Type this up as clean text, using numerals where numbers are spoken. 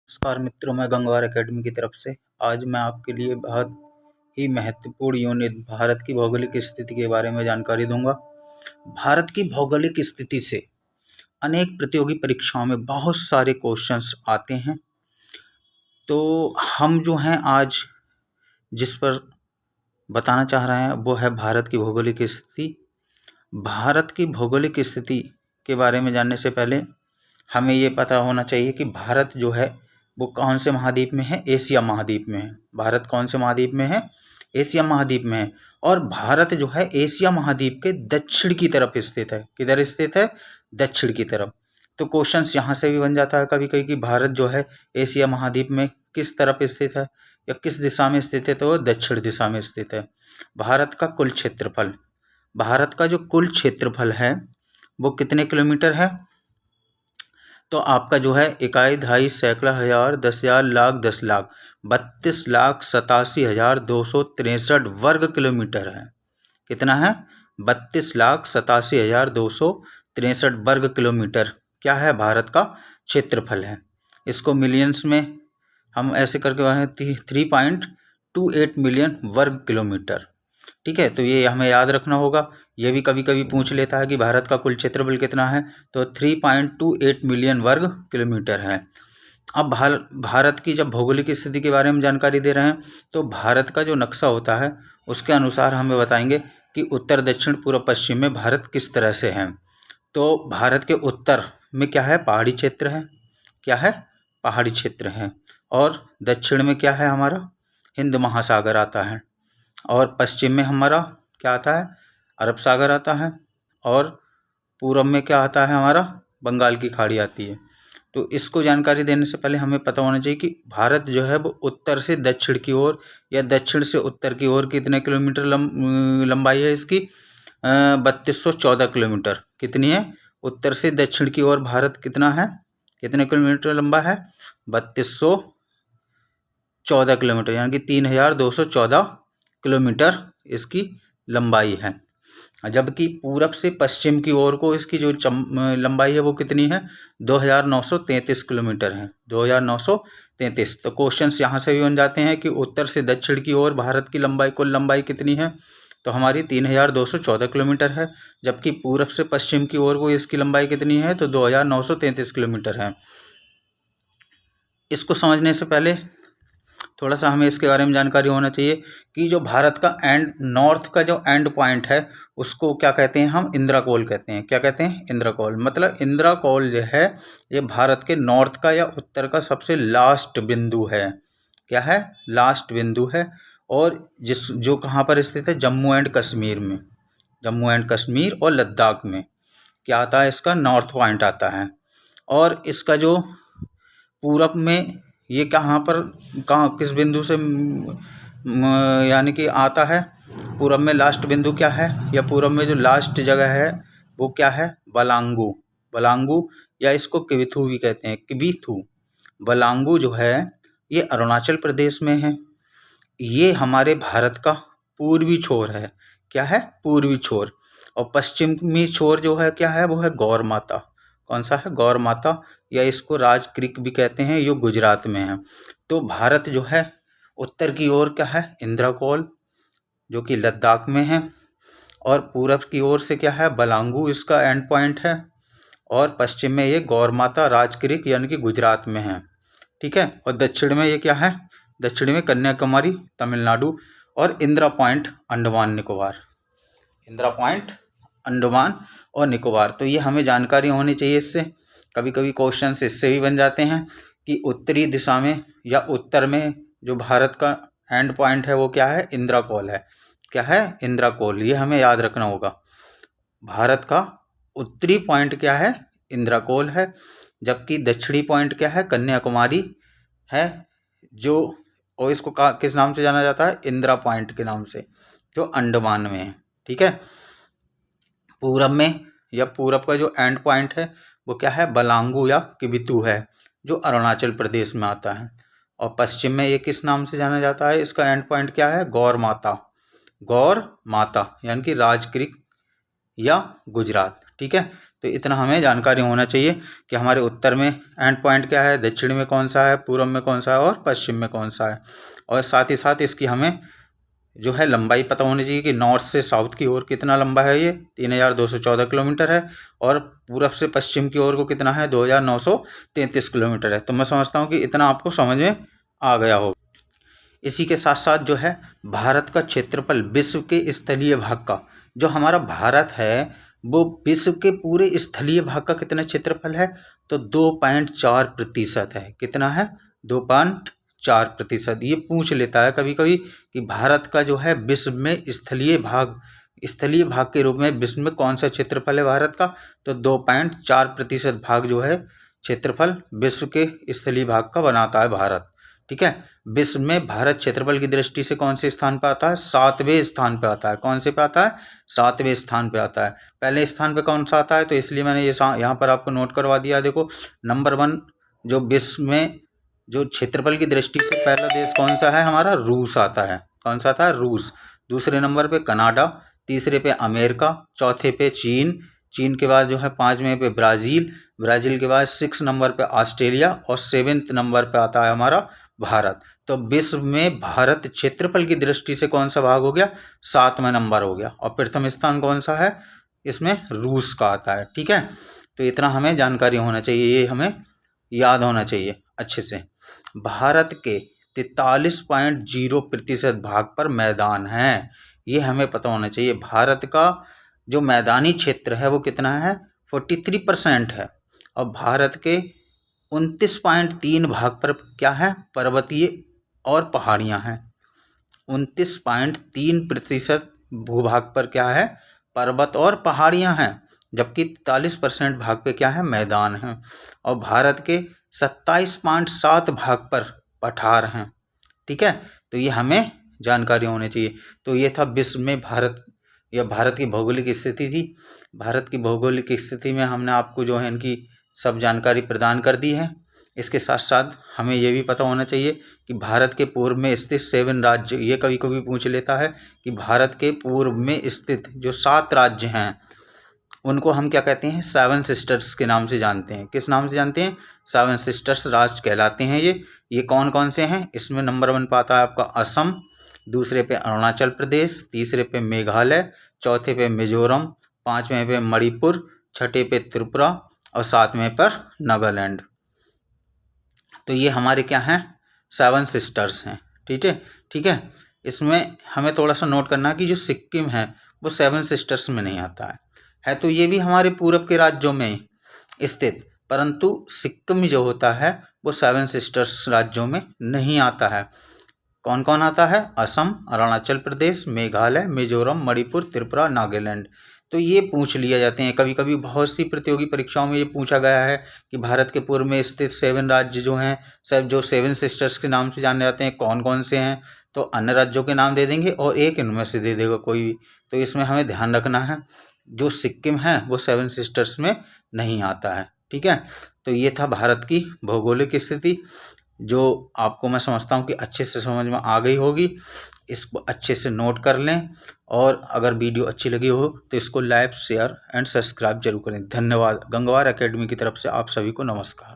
नमस्कार मित्रों, मैं गंगवार एकेडमी की तरफ से आज मैं आपके लिए बहुत ही महत्वपूर्ण यूनिट भारत की भौगोलिक स्थिति के बारे में जानकारी दूंगा। भारत की भौगोलिक स्थिति से अनेक प्रतियोगी परीक्षाओं में बहुत सारे क्वेश्चंस आते हैं। तो हम जो हैं आज जिस पर बताना चाह रहे हैं वो है भारत की भौगोलिक स्थिति। भारत की भौगोलिक स्थिति के बारे में जानने से पहले हमें ये पता होना चाहिए कि भारत जो है वो कौन से महाद्वीप में है। एशिया महाद्वीप में है। भारत कौन से महाद्वीप में है? एशिया महाद्वीप में है। और भारत जो है एशिया महाद्वीप के दक्षिण की तरफ स्थित है। किधर स्थित है? दक्षिण की तरफ। तो क्वेश्चंस यहाँ से भी बन जाता है कभी कभी कि भारत जो है एशिया महाद्वीप में किस तरफ स्थित है या किस दिशा में स्थित है, तो वो दक्षिण दिशा में स्थित है। भारत का कुल क्षेत्रफल, भारत का जो कुल क्षेत्रफल है वो कितने किलोमीटर है? तो आपका जो है इकाई, दहाई, सैकड़ा, हजार, 10,000, लाख, 10 लाख, 32,87,263 वर्ग किलोमीटर है। कितना है? 32,87,263 वर्ग किलोमीटर क्या है? भारत का क्षेत्रफल है। इसको मिलियंस में हम ऐसे करके 3.28 मिलियन वर्ग किलोमीटर। ठीक है, तो ये हमें याद रखना होगा। ये भी कभी कभी पूछ लेता है कि भारत का कुल क्षेत्रफल कितना है, तो 3.28 मिलियन वर्ग किलोमीटर है। अब भारत की जब भौगोलिक स्थिति के बारे में जानकारी दे रहे हैं तो भारत का जो नक्शा होता है उसके अनुसार हमें बताएंगे कि उत्तर, दक्षिण, पूर्व, पश्चिम में भारत किस तरह से है। तो भारत के उत्तर में क्या है? पहाड़ी क्षेत्र है। क्या है? पहाड़ी क्षेत्र है। और दक्षिण में क्या है? हमारा हिंद महासागर आता है। और पश्चिम में हमारा क्या आता है? अरब सागर आता है। और पूरब में क्या आता है? हमारा बंगाल की खाड़ी आती है। तो इसको जानकारी देने से पहले हमें पता होना चाहिए कि भारत जो है वो उत्तर से दक्षिण की ओर या दक्षिण से उत्तर की ओर कितने किलोमीटर लंबाई है इसकी? 3214 किलोमीटर। कितनी है? उत्तर से दक्षिण की ओर भारत कितना है? कितने किलोमीटर लंबा है? 3214 किलोमीटर, यानी कि 3,214 किलोमीटर इसकी लंबाई है। जबकि पूरब से पश्चिम की ओर को इसकी जो लंबाई है वो कितनी है? 2,933 किलोमीटर है। 2,933। तो क्वेश्चंस यहाँ से भी बन जाते हैं कि उत्तर से दक्षिण की ओर भारत की लंबाई, कुल लंबाई कितनी है? तो हमारी 3,214 किलोमीटर है। जबकि पूरब से पश्चिम की ओर को इसकी लंबाई कितनी है? तो 2,933 किलोमीटर है। इसको समझने से पहले थोड़ा सा हमें इसके बारे में जानकारी होना चाहिए कि जो भारत का नॉर्थ का जो एंड पॉइंट है उसको क्या कहते हैं? हम इंद्राकोल कहते हैं। क्या कहते हैं? इंद्राकोल। मतलब इंद्राकोल जो है ये भारत के नॉर्थ का या उत्तर का सबसे लास्ट बिंदु है। क्या है? लास्ट बिंदु है। और जो कहाँ पर स्थित है? जम्मू एंड कश्मीर में। जम्मू एंड कश्मीर और लद्दाख में क्या आता है? इसका नॉर्थ पॉइंट आता है। और इसका जो पूरब में ये कहाँ किस बिंदु से यानी कि आता है? पूरब में लास्ट बिंदु क्या है, या पूरब में जो लास्ट जगह है वो क्या है? बलांगू। बलांगू या इसको किबिथू भी कहते हैं। किबिथू बलांगू जो है ये अरुणाचल प्रदेश में है। ये हमारे भारत का पूर्वी छोर है। क्या है? पूर्वी छोर। और पश्चिमी छोर जो है क्या है? वो है गौर माता। कौन सा है? गौर माता, या इसको राज क्रीक भी कहते हैं। ये गुजरात में है। तो भारत जो है उत्तर की ओर क्या है? इंद्राकोल जो कि लद्दाख में है। और पूरब की ओर से क्या है? बलांगू इसका एंड पॉइंट है। और पश्चिम में ये गौर माता, राज क्रीक यानी कि गुजरात में है। ठीक है। और दक्षिण में ये क्या है? दक्षिण में कन्याकुमारी, तमिलनाडु। और इंदिरा पॉइंट, अंडमान निकोबार। इंदिरा पॉइंट, अंडमान और निकोबार। तो ये हमें जानकारी होनी चाहिए। इससे कभी कभी क्वेश्चन इससे भी बन जाते हैं कि उत्तरी दिशा में या उत्तर में जो भारत का एंड पॉइंट है वो क्या है? इंद्राकोल है। क्या है? इंद्राकोल। ये हमें याद रखना होगा। भारत का उत्तरी पॉइंट क्या है? इंद्राकोल है। जबकि दक्षिणी पॉइंट क्या है? कन्याकुमारी है। और इसको किस नाम से जाना जाता है? इंदिरा पॉइंट के नाम से, जो अंडमान में है। ठीक है। पूरब में या पूरब का जो एंड पॉइंट है वो क्या है? बलांगू या किबिथू है, जो अरुणाचल प्रदेश में आता है। और पश्चिम में ये किस नाम से जाना जाता है? इसका एंड पॉइंट क्या है? गौर माता। गौर माता यानी कि राज क्रीक या गुजरात। ठीक है। तो इतना हमें जानकारी होना चाहिए कि हमारे उत्तर में एंड पॉइंट क्या है, दक्षिण में कौन सा है, पूर्व में कौन सा है और पश्चिम में कौन सा है। और साथ ही साथ इसकी हमें जो है लंबाई पता होनी चाहिए कि नॉर्थ से साउथ की ओर कितना लंबा है, ये 3214 किलोमीटर है, और पूरब से पश्चिम की ओर को कितना है, 2933 किलोमीटर है। तो मैं समझता हूँ कि इतना आपको समझ में आ गया हो। इसी के साथ साथ जो है भारत का क्षेत्रफल विश्व के स्थलीय भाग का, जो हमारा भारत है वो विश्व के पूरे स्थलीय भाग का कितना क्षेत्रफल है, तो 2.4% है। कितना है, 2.4%। ये पूछ लेता है कभी कभी कि भारत का जो है विश्व में स्थलीय भाग के रूप में विश्व में कौन सा क्षेत्रफल है भारत का, तो 2.4% भाग जो है क्षेत्रफल विश्व के स्थलीय भाग का बनाता है भारत। ठीक है, विश्व में भारत क्षेत्रफल की दृष्टि से कौन से स्थान पर आता है, 7वें स्थान पर आता है। कौन से पे आता है, 7वें स्थान पे आता है। पहले स्थान पे कौन सा आता है, तो इसलिए मैंने ये यहाँ पर आपको नोट करवा दिया। देखो नंबर 1 जो विश्व में जो क्षेत्रफल की दृष्टि से पहला देश कौन सा है, हमारा रूस आता है। कौन सा था, रूस। दूसरे नंबर पे कनाडा, तीसरे पे अमेरिका, चौथे पे चीन के बाद जो है 5वें पे ब्राज़ील के बाद 6 नंबर पे ऑस्ट्रेलिया, और 7वें नंबर पे आता है हमारा भारत। तो विश्व में भारत क्षेत्रफल की दृष्टि से कौन सा भाग हो गया, 7वां नंबर हो गया। और प्रथम स्थान कौन सा है, इसमें रूस का आता है। ठीक है, तो इतना हमें जानकारी होना चाहिए, ये हमें याद होना चाहिए अच्छे से। भारत के 43.0% भाग पर मैदान है, ये हमें पता होना चाहिए। भारत का जो मैदानी क्षेत्र है वो कितना है, 43% है। और भारत के 29.3 भाग पर क्या है, पर्वतीय और पहाड़ियाँ हैं। 29.3% भूभाग पर क्या है, पर्वत और पहाड़ियाँ हैं, जबकि 43% भाग पे क्या है, मैदान है। और भारत के 27.7 भाग पर पठार हैं। ठीक है, तो ये हमें जानकारी होनी चाहिए। तो ये था विश्व में भारत की भौगोलिक स्थिति थी। भारत की भौगोलिक स्थिति में हमने आपको जो है इनकी सब जानकारी प्रदान कर दी है। इसके साथ साथ हमें ये भी पता होना चाहिए कि भारत के पूर्व में स्थित 7 राज्य, ये कभी कभी पूछ लेता है कि भारत के पूर्व में स्थित जो 7 राज्य हैं उनको हम क्या कहते हैं, 7 सिस्टर्स के नाम से जानते हैं। किस नाम से जानते हैं, 7 सिस्टर्स राज्य कहलाते हैं ये कौन कौन से हैं। इसमें नंबर 1 पर आता है आपका असम, दूसरे पे अरुणाचल प्रदेश, तीसरे पे मेघालय, चौथे पे मिजोरम, 5वें पे मणिपुर, छठे पे त्रिपुरा और 7वें पर नागालैंड। तो ये हमारे क्या हैं, 7 सिस्टर्स हैं। ठीक है। इसमें हमें थोड़ा सा नोट करना है कि जो सिक्किम है वो 7 सिस्टर्स में नहीं आता है तो ये भी हमारे पूरब के राज्यों में स्थित, परंतु सिक्किम जो होता है वो 7 सिस्टर्स राज्यों में नहीं आता है। कौन कौन आता है, असम, अरुणाचल प्रदेश, मेघालय, मिजोरम, मणिपुर, त्रिपुरा, नागालैंड। तो ये पूछ लिया जाते हैं कभी कभी, बहुत सी प्रतियोगी परीक्षाओं में ये पूछा गया है कि भारत के पूर्व में स्थित 7 राज्य जो हैं, सब जो 7 सिस्टर्स के नाम से जाने जाते हैं कौन कौन से हैं, तो अन्य राज्यों के नाम दे देंगे और एक इनमें से दे देगा कोई भी। तो इसमें हमें ध्यान रखना है जो सिक्किम है वो 7 सिस्टर्स में नहीं आता है। ठीक है, तो ये था भारत की भौगोलिक स्थिति, जो आपको मैं समझता हूँ कि अच्छे से समझ में आ गई होगी। इसको अच्छे से नोट कर लें, और अगर वीडियो अच्छी लगी हो तो इसको लाइक, शेयर एंड सब्सक्राइब जरूर करें। धन्यवाद। गंगवार एकेडमी की तरफ से आप सभी को नमस्कार।